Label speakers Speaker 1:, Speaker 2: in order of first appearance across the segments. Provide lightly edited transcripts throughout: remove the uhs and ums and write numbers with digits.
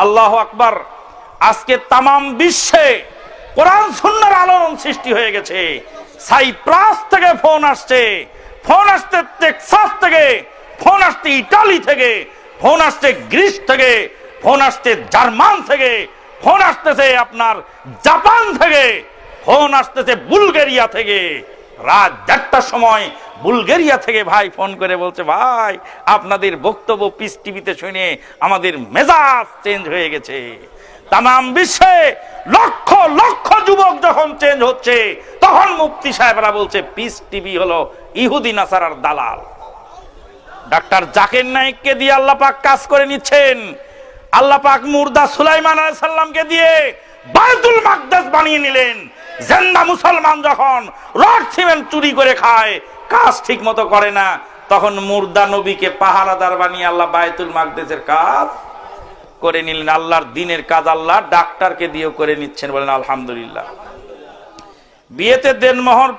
Speaker 1: আল্লাহু আকবার। আজকে তামাম বিশ্বে কোরআন সুন্নাহর আলোড়ন সৃষ্টি হয়ে গেছে। সাইপ্রাস থেকে ফোন আসছে, ফোন আসছে টেক্সাস থেকে, ফোন আসছে ইটালি থেকে, ফোন আসছে গ্রিস থেকে, ফোন আসছে জার্মান থেকে, ফোন আসতেছে আপনার জাপান থেকে, ফোন আসতেছে বুলগেরিয়া থেকে। রাত 4টার সময় বুলগেরিয়া থেকে ভাই ফোন করে বলছে, ভাই আপনাদের বক্তব্য পিস টিভিতে শুনে আমাদের মেজাজ চেঞ্জ হয়ে গেছে। তামাম বিশ্বে লক্ষ লক্ষ যুবক যখন চেঞ্জ হচ্ছে, তখন মুফতি সাহেবরা বলছে পিস টিভি হলো ইহুদি নাসারার দালাল। ডাক্তার জাকির নায়েককে দিয়ে আল্লাহ পাক কাজ করে নিচ্ছেন। আল্লাহ পাক মুর্দা সুলাইমান আলাইহিস সালামকে দিয়ে বাইতুল মাকদাস বানিয়ে নিলেন। জিন্দা মুসলমান যখন রড সিমেন্ট চুরি করে খায়, কাজ ঠিক মতো করে না, তখন মুর্দা নবীকে পাহারাদার বানিয়ে আল্লাহ বাইতুল মাকদাসের কাজ করে নিলেন। আল্লাহর দ্বীনের কাজ আল্লাহ ডাক্তারকে দিয়েও করে নিচ্ছেন, বলেন আলহামদুলিল্লাহ। বিয়েতে দেনমোহর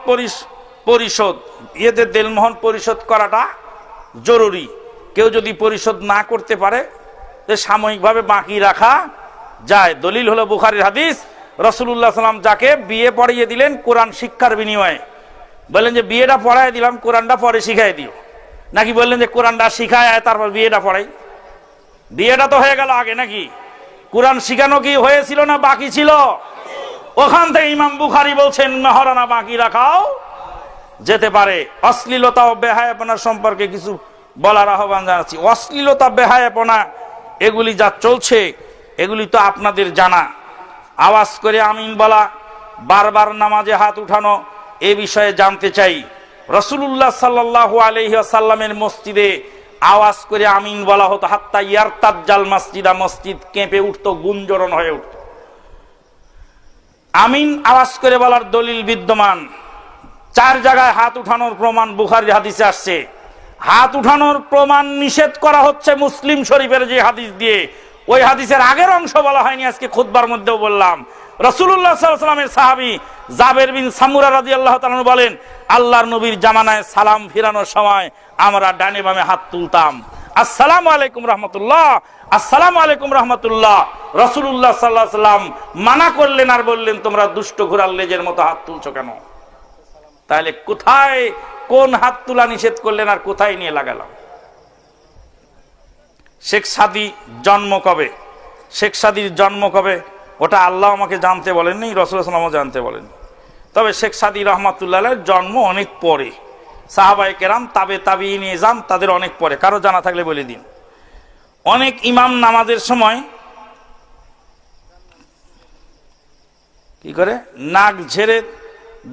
Speaker 1: পরিশোধ, বিয়েতে দেনমোহর পরিশোধ করাটা জরুরি। কেউ যদি পরিশোধ না করতে পারে তো সাময়িকভাবে বাকি রাখা যায়। দলিল হলো বুখারীর হাদিস, রাসূলুল্লাহ সাল্লাল্লাহু আলাইহি ওয়াসাল্লাম যাকে বিয়ে পড়িয়ে দিলেন কোরআন শিক্ষার বিনিময়ে, বললেন যে বিয়েটা পড়ায় দিলাম, কোরআনটা পরে শিখাই দিও। নাকি বললেন যে কোরআনটা শিখায় তারপর বিয়েটা পড়াই? বিয়েটা তো হয়ে গেল আগে, নাকি কোরআন শিখানো কি হয়েছিল না বাকি ছিল? ওখান থেকে ইমাম বুখারী বলছেন মেহরানা বাকি রাখাও যেতে পারে। অশ্লীলতা ও বেহায়াপনা সম্পর্কে কিছু বলার আহ্বান জানাচ্ছি। অশ্লীলতা বেহায়াপনা এগুলি যা চলছে, এগুলি তো আপনাদের জানা। আওয়াজ করে আমিন বলা, বারবার নামাজে হাত উঠানো, এ বিষয়ে জানতে চাই। রাসূলুল্লাহ সাল্লাল্লাহু আলাইহি ওয়াসাল্লামের মসজিদে আওয়াজ করে আমিন বলা হতো, হাত্তা ইয়ারতাজ্জাল মসজিদা, মসজিদ কেঁপে উঠতো, গুঞ্জরণ হয়ে উঠত। আমিন আওয়াজ করে বলার দলিল বিদ্যমান। 4 জায়গায় হাত উঠানোর প্রমাণ বুখারীর হাদিসে আসছে। হাত উঠানোর প্রমাণ নিষেধ করা হচ্ছে মুসলিম শরীফের যে হাদিস দিয়ে, ওই হাদিসের আগের অংশ বলা হয়নি, আজকে খুতবার মধ্যেও বললাম। রাসূলুল্লাহ সাল্লাল্লাহু আলাইহি ওয়াসাল্লামের সাহাবী জাবের বিন সামুরা রাদিয়াল্লাহু তাআলা বলেন, আল্লাহর নবীর জামানায় সালাম ফিরানোর সময় আমরা ডানে বামে হাত তুলতাম, আসসালামু আলাইকুম রাহমাতুল্লাহ, আসসালামু আলাইকুম রাহমাতুল্লাহ। রাসূলুল্লাহ সাল্লাল্লাহু আলাইহি ওয়াসাল্লাম মানা করলেন আর বললেন, তোমরা দুষ্ট ঘোড়ার লেজের মতো হাত তুলছো কেন? তাহলে কোথায় কোন হাত তোলা নিষেধ করলেন আর কোথায় নিয়ে লাগালাম? শেখ সাদী জন্ম কবে? শেখ সাদীর জন্ম কবে ওটা আল্লাহ আমাকে জানতে বলেননি, রাসূলুল্লাহ সাল্লাল্লাহু আলাইহি ওয়াসাল্লাম জানতে বলেন। তবে শেখ সাদী রহমাতুল্লাহ আলাইহির জন্ম অনেক পরে। সাহাবায়ে কেরাম, তাবেঈন ইজাম তাদের অনেক পরে। কারো জানা থাকলে বলে দিন। অনেক ইমাম নামাজের সময় কি করে? নাক ঝেড়ে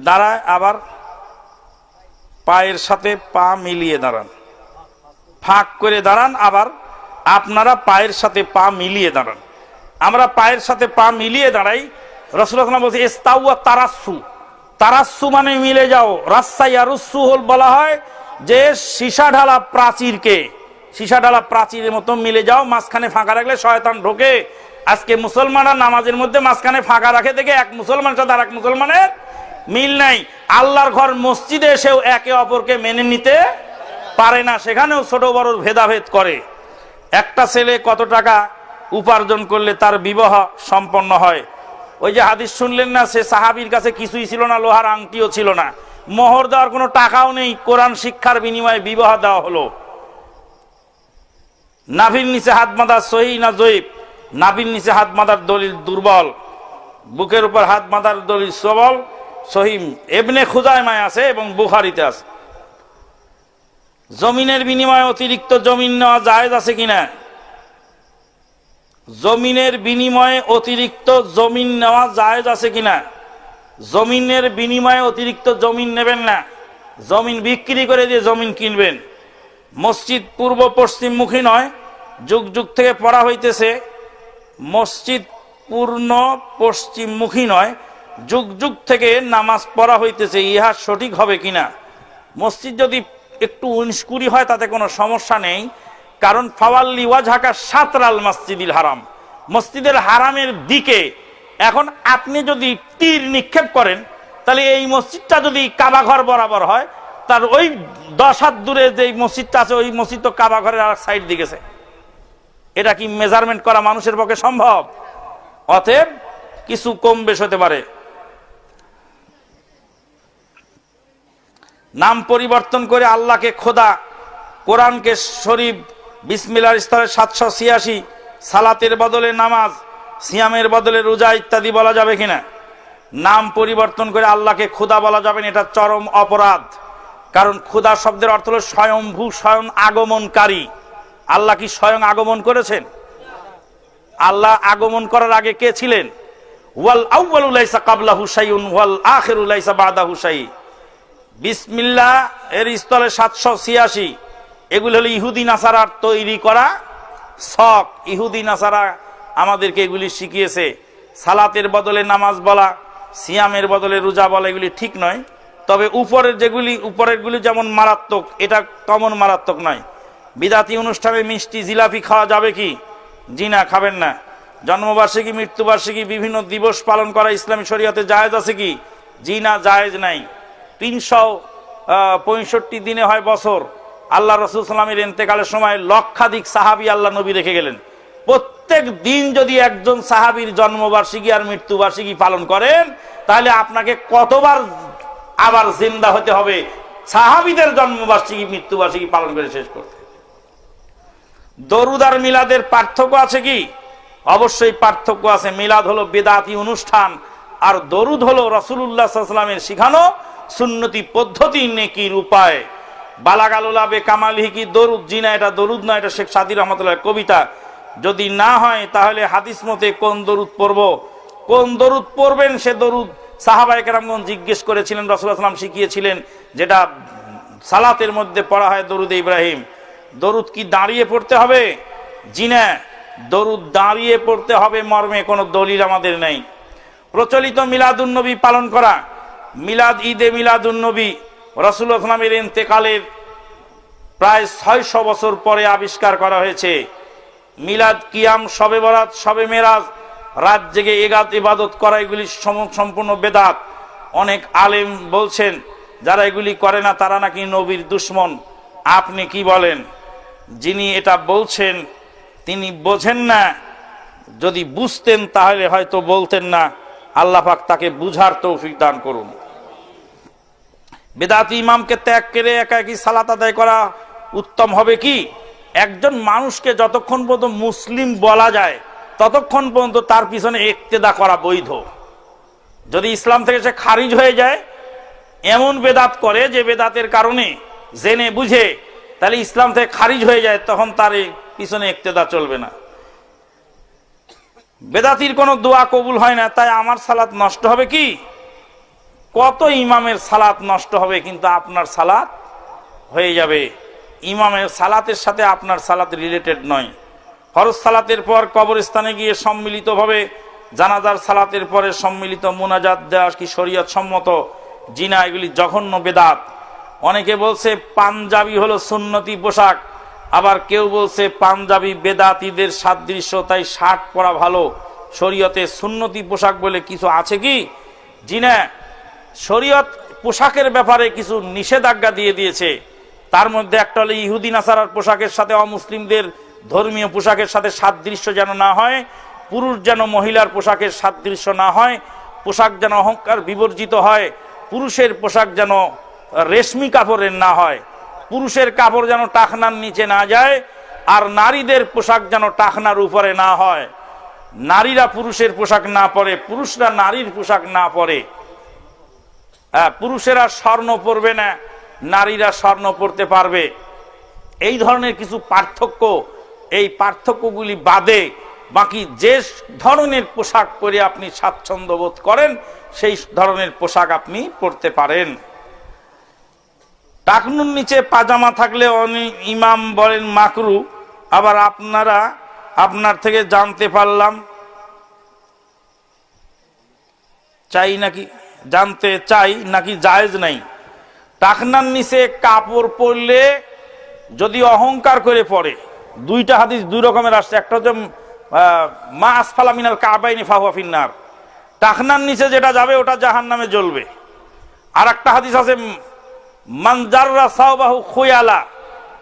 Speaker 1: দাঁড়ায়, আবার পায়ের সাথে পা মিলিয়ে দাঁড়ান, ফাঁক করে দাঁড়ান, আবার আপনারা পায়ের সাথে পা মিলিয়ে দাঁড়ান। আমরা পায়ের সাথে পা মিলিয়ে দাঁড়াই। রাসূলুল্লাহ সাল্লাল্লাহু আলাইহি ওয়াসাল্লাম বলছে ইস্তাওয়া তারাসসু, তারাসসু মানে মিলে যাও। রাস্সা ইয়ারুসসু হল বলা হয় যে সীসা ঢালা প্রাচীরকে, সীসা ঢালা প্রাচীরের মতো মিলে যাও, মাঝখানে ফাঁকা রাখলে শয়তান ঢোকে। আজকে মুসলমানরা নামাজের মধ্যে মাঝখানে ফাঁকা রাখে দেখে এক মুসলমানের সাথে আরেক মুসলমানের মিল নাই। আল্লাহর ঘর মসজিদে এসেও একে অপরকে মেনে নিতে পারে না, সেখানেও ছোট বড় ভেদাভেদ করে। একটা ছেলে কত টাকা উপার্জন করলে তার বিবাহ সম্পন্ন হয়? ওই যে হাদিস শুনলেন না, সে সাহাবীর কাছে কিছুই ছিল না, লোহার আংটিও ছিল না, মোহর দেওয়ার কোনো টাকাও নেই, কোরআন শিক্ষার বিনিময়ে বিবাহ দেওয়া হলো। নাভির নিচে হাত বাঁধা সহিহ না জয়ীফ? নাভির নিচে হাত বাঁধার দলিল দুর্বল, বুকের উপর হাত বাঁধার দলিল সবল। সহিহ ইবনে খুজাইমায় আছে এবং বুখারীতে আছে। জমিনের বিনিময়ে অতিরিক্ত জমিন নেওয়া জায়েজ আছে কিনা? জমিনের বিনিময়ে অতিরিক্ত জমিন নেওয়া জায়েজ আছে কিনা? জমিনের বিনিময়ে অতিরিক্ত জমিন নেবেন না, জমিন বিক্রি করে দিয়ে জমিন কিনবেন। মসজিদ পূর্ব পশ্চিম মুখী নয়, যুগ যুগ থেকে পড়া হইতেছে মসজিদ পূর্ণ পশ্চিম মুখী নয়, যুগ যুগ থেকে নামাজ পড়া হইতেছে, ইহা সঠিক হবে কিনা? মসজিদ যদি একটু 19-20 হয় তাতে কোনো সমস্যা নেই, কারণ ফাওয়াল্লি ওয়াজহাকা শাতরাল মসজিদিল হারাম, মসজিদের হারামের দিকে। এখন আপনি যদি তীর নিক্ষেপ করেন, তাহলে এই মসজিদটা যদি কাবা ঘর বরাবর হয়, তার ওই 10 হাত দূরে যে মসজিদটা আছে, ওই মসজিদ তো কাবা ঘরের আর সাইড দিকেছে। এটা কি মেজারমেন্ট করা মানুষের পক্ষে সম্ভব? অতএব কিছু কম বেশ হতে পারে। নাম পরিবর্তন করে আল্লাহকে খোদা, কোরআনকে শরীফ, বিসমিল্লাহর স্তরে 786, সালাতের বদলে নামাজ, সিয়ামের বদলে রোজা ইত্যাদি বলা যাবে কিনা? নাম পরিবর্তন করে আল্লাহকে খোদা বলা যাবে না, এটা চরম অপরাধ। কারণ খোদা শব্দের অর্থ হলো স্বয়ংভূ, স্বয়ং আগমনকারী। আল্লাহ কি স্বয়ং আগমন করেছেন? আল্লাহ আগমন করার আগে কে ছিলেন? ওয়াল আউয়ালু লাইসা ক্বাবলাহু শাইউন ওয়াল আখিরু লাইসা বাদাহু শাই। বিসমিল্লাহ এর স্থলে 786, এগুলো হলো ইহুদি নাসারার তৈরি করা শখ। ইহুদি নাসারা আমাদেরকে এগুলি শিখিয়েছে। সালাতের বদলে নামাজ বলা, সিয়ামের বদলে রোজা বলা, এগুলি ঠিক নয়। তবে উপরেরগুলি যেমন মারাত্মক, এটা তেমন মারাত্মক নয়। বিদাতি অনুষ্ঠানে মিষ্টি জিলাপি খাওয়া যাবে কি? জি না, খাবেন না। জন্মবার্ষিকী, মৃত্যুবার্ষিকী, বিভিন্ন দিবস পালন করা ইসলামী শরীয়তে জায়েজ আছে কি? জি না, জায়েজ নাই। 365 দিনে হয় বছর। আল্লাহ রাসূল সাল্লাল্লাহু আলাইহি ইন্তেকালের সময় লক্ষাধিক সাহাবী আল্লাহ নবী রেখে গেলেন। প্রত্যেক দিন যদি একজন সাহাবীর জন্মবার্ষিকী আর মৃত্যুবার্ষিকী পালন করেন, তাহলে আপনাকে কতবার আবার জিন্দা হতে হবে সাহাবীদের জন্মবার্ষিকী মৃত্যুবার্ষিকী পালন করে শেষ করতে? দরুদ আর মিলাদের পার্থক্য আছে কি? অবশ্যই পার্থক্য আছে। মিলাদ হলো বিদআতি অনুষ্ঠান, আর দরুদ হলো রাসূলুল্লাহ সাল্লাল্লাহু আলাইহি ওয়াসাল্লামের শিখানো সুন্নতি পদ্ধতি, নেকির উপায়। বালাগালুলা বে কামালিহি কি দরুদ? জি না, এটা দরুদ না, এটা শেখ সাদী রহমাতুল্লাহ কবিতা। যদি না হয় তাহলে হাদিস মতে কোন দরুদ পড়ব, কোন দরুদ পড়বেন, সে দরুদ সাহাবায়ে কেরামগণ জিজ্ঞেস করেছিলেন, রাসূলুল্লাহ সাল্লাল্লাহু আলাইহি ওয়াসাল্লাম শিখিয়েছিলেন, যেটা সালাতের মধ্যে পড়া হয় দরুদ ইব্রাহিম। দরুদ কি দাঁড়িয়ে পড়তে হবে? জি না, দরুদ দাঁড়িয়ে পড়তে হবে মর্মে কোনো দলিল আমাদের নেই। প্রচলিত মিলাদুন নবী পালন করা, মিলাদ, ঈদে মিলাদুন নবী রাসূলুল্লাহ সাল্লাল্লাহু আলাইহি ওয়াসাল্লামের ইন্তেকালের প্রায় 600 বছর পরে আবিষ্কার করা হয়েছে। মিলাদ, কিয়াম, শবে বরাত, শবে মেরাজ, রাত জেগে ইবাদত করা, এগুলি সম্পূর্ণ বেদাত। অনেক আলেম বলছেন যারা এগুলি করে না তারা নাকি নবীর দুশমন। আপনি কি বলেন? যিনি এটা বলছেন তিনি বোঝেন না। যদি বুঝতেন তাহলে হয়তো বলতেন না। আল্লাহ পাক তাকে বুঝার তৌফিক দান করুন। বেদাতি ইমামকে ত্যাগ করে একাকী সালাত আদায় করা উত্তম হবে কি? একজন মানুষকে যতক্ষণ পর্যন্ত মুসলিম বলা যায় ততক্ষণ পর্যন্ত তার পিছনে ইক্তেদা করা বৈধ। যদি ইসলাম থেকে সে খারিজ হয়ে যায়, এমন বেদাত করে যে বেদাতের কারণে জেনে বুঝে তাহলে ইসলাম থেকে খারিজ হয়ে যায়, তখন তার পিছনে ইক্তেদা চলবে না। বেদাতির কোনো দোয়া কবুল হয় না, তাই আমার সালাত নষ্ট হবে কি? কত ইমামের সালাত নষ্ট হবে, কিন্তু আপনার সালাত হয়ে যাবে। ইমামের সালাতের সাথে আপনার সালাত রিলেটেড নয়। ফরজ সালাতের পর কবরস্থানে গিয়ে সম্মিলিতভাবে জানাজার সালাতের পরে সম্মিলিত মুনাজাত দেওয়া কি শরীয়ত সম্মত? জিনা, এগুলি জঘন্য বেদাত। অনেকে বলছে পাঞ্জাবি হলো সুন্নতি পোশাক, আবার কেউ বলছে পাঞ্জাবি বেদাতীদের সাদৃশ্য, তাই শার্ট পরা ভালো। শরীয়তে সুন্নতি পোশাক বলে কিছু আছে কি? জিনা, শরীয়ত পোশাকের ব্যাপারে কিছু নিষেধাজ্ঞা দিয়ে দিয়েছে। তার মধ্যে একটা হলো ইহুদি নাসারার পোশাকের সাথে অমুসলিমদের ধর্মীয় পোশাকের সাথে সাদৃশ্য যেন না হয়, পুরুষ যেন মহিলার পোশাকের সাদৃশ্য না হয়, পোশাক যেন অহংকার বিবর্জিত হয়, পুরুষের পোশাক যেন রেশমি কাপড়ের না হয়, পুরুষের কাপড় যেন টাকনার নিচে না যায়, আর নারীদের পোশাক যেন টাকনার উপরে না হয়। নারীরা পুরুষের পোশাক না পরে, পুরুষরা নারীর পোশাক না পরে। পুরুষেরা স্বর্ণ পরবে না, নারীরা স্বর্ণ পরতে পারবে। এই ধরনের কিছু পার্থক্য, এই পার্থক্যগুলি বাদে বাকি যে ধরনের পোশাক পরে আপনি স্বাচ্ছন্দ্য বোধ করেন সেই ধরনের পোশাক আপনি পরতে পারেন। টাকনুর নিচে পাজামা থাকলে ইমাম বলেন মাকরু। আবার আপনার থেকে জানতে পারলাম জানতে চাই নাকি জায়েজ নাই। টাকনার নিচে কাপড় পরলে যদি অহংকার করে পড়ে, দুইটা হাদিস দুই রকমের আসছে। একটা হচ্ছে মা আসফালা মিনাল কাবাইনি ফাহুয়া ফিন্নার, টাকনার নিচে যেটা যাবে ওটা জাহান্নামে জ্বলবে। আর একটা হাদিস আছে মান জাররা সাওবাহু খুয়ালা,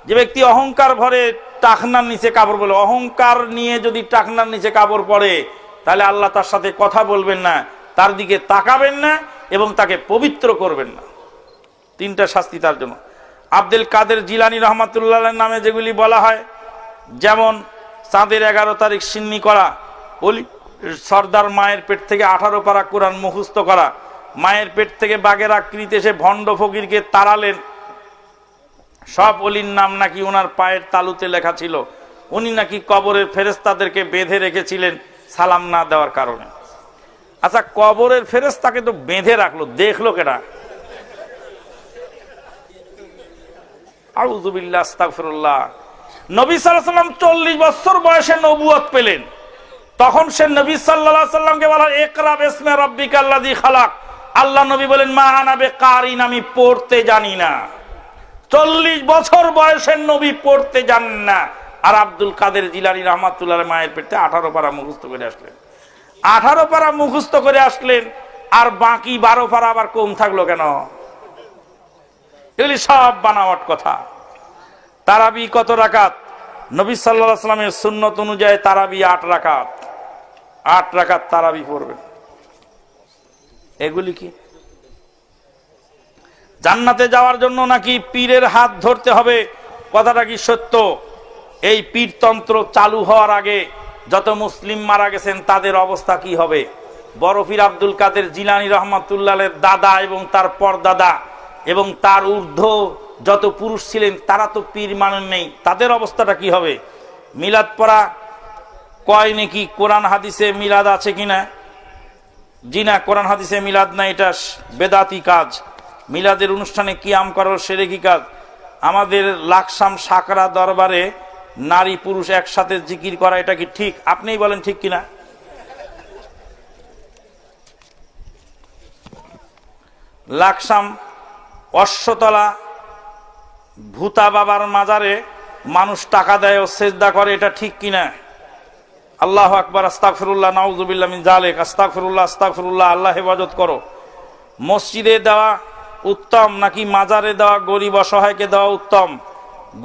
Speaker 1: যে ব্যক্তি অহংকার ভরে টাকনার নিচে কাপড় বলে, অহংকার নিয়ে যদি টাকনার নিচে কাপড় পরে তাহলে আল্লাহ তার সাথে কথা বলবেন না, তার দিকে তাকাবেন না এবং তাকে পবিত্র করবেন না। তিনটা শাস্তি তার জন্য। আব্দুল কাদের জিলানী রহমাতুল্লাহর নামে যেগুলি বলা হয়, যেমন চাঁদের 11 তারিখ সিন্নি করা, অলি সর্দার মায়ের পেট থেকে 18 পারা কোরআন মুখস্থ করা, মায়ের পেট থেকে বাঘের আকৃতিতে এসে ভণ্ড ফকিরকে তাড়ালেন, সব অলির নাম নাকি ওনার পায়ের তালুতে লেখা ছিল। উনি নাকি কবরের ফেরেশতাদেরকে বেঁধে রেখেছিলেন সালাম না দেওয়ার কারণে। আচ্ছা, কবরের ফেরেশতাকে তো বেঁধে রাখলো, দেখলো কেনা? আউযু বিল্লাহ, আস্তাগফিরুল্লাহ। নবী সাল্লাল্লাহু আলাইহি ওয়াসাল্লাম 40 বছর বয়সে নবুয়ত পেলেন, তখন সে নবী সাল্লাল্লাহু আলাইহি ওয়াসাল্লামকে বলা, ইকরা বিসমি রাব্বিকাল্লাযী খালাক। আল্লাহ নবী বলেন, মা আনা বিকারিন, আমি পড়তে জানি না। 40 বছর বয়সের নবী পড়তে জানেন না। আর আব্দুল কাদের জিলানী রহমাতুল্লাহ মায়ের পেটে 18 পারা মুখস্থ করে আসলেন। 18 পারা মুখস্থ করে আসলেন, আর বাকি 12 পারা আবার কম থাকলো কেন? এগুলি সব বানাওয়াট কথা। তারাবি কত রাকাত? নবী সাল্লাল্লাহু আলাইহি ওয়াসাল্লামের সুন্নত অনুযায়ী তারাবি 8 রাকাত। 8 রাকাত তারাবি পড়বেন। এগুলি কি? জান্নাতে যাওয়ার জন্য নাকি পীরের হাত ধরতে হবে, কথাটা কি সত্য? এই পীরতন্ত্র চালু হওয়ার আগে যত মুসলিম মারা গেছেন তাদের অবস্থা কি হবে? বড় পীর আব্দুল কাদের জিলানী রহমাতুল্লাহের দাদা এবং তার পরদাদা এবং তার ঊর্ধ্ব যত পুরুষ ছিলেন তারা তো পীর মানেন নেই, তাদের অবস্থাটা কি হবে? মিলাদ পড়া কয় নাকি কোরআন হাদিসে মিলাদ আছে কিনা? জি না, কোরআন হাদিসে মিলাদ না, এটা বেদাতি কাজ। মিলাদের অনুষ্ঠানে কিয়াম করার শিরকি কাজ। আমাদের লাকসাম সাকরা দরবারে নারী পুরুষ একসাথে জিকির করা, এটা কি ঠিক? আপনিই বলেন ঠিক কিনা? লাকসাম অশ্বতলা ভূতা বাবার মাজারে মানুষ টাকা দেয় ও সেজদা করে, এটা ঠিক কিনা? আল্লাহু আকবার, আস্তাগফিরুল্লাহ, নাউযুবিল্লাহ মিন যালিক, আস্তাগফিরুল্লাহ, আস্তাগফিরুল্লাহ। আল্লাহ হেফাজত করো। মসজিদে দেওয়া উত্তম নাকি মাজারে দেওয়া গরিব অসহায়কে দেওয়া উত্তম?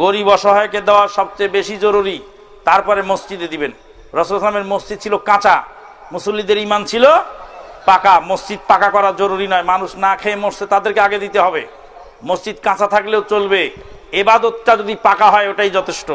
Speaker 1: গরিব অসহায়কে দেওয়া সবচেয়ে বেশি জরুরি, তারপরে মসজিদে দিবেন। রাসূলুল্লাহ সাল্লাল্লাহু আলাইহি ওয়াসাল্লামের মসজিদ ছিল কাঁচা, মুসল্লিদের ঈমান ছিল পাকা। মসজিদ পাকা করা জরুরি নয়, মানুষ না খেয়ে মরছে তাদেরকে আগে দিতে হবে। মসজিদ কাঁচা থাকলেও চলবে, ইবাদতটা যদি পাকা হয় ওটাই যথেষ্ট।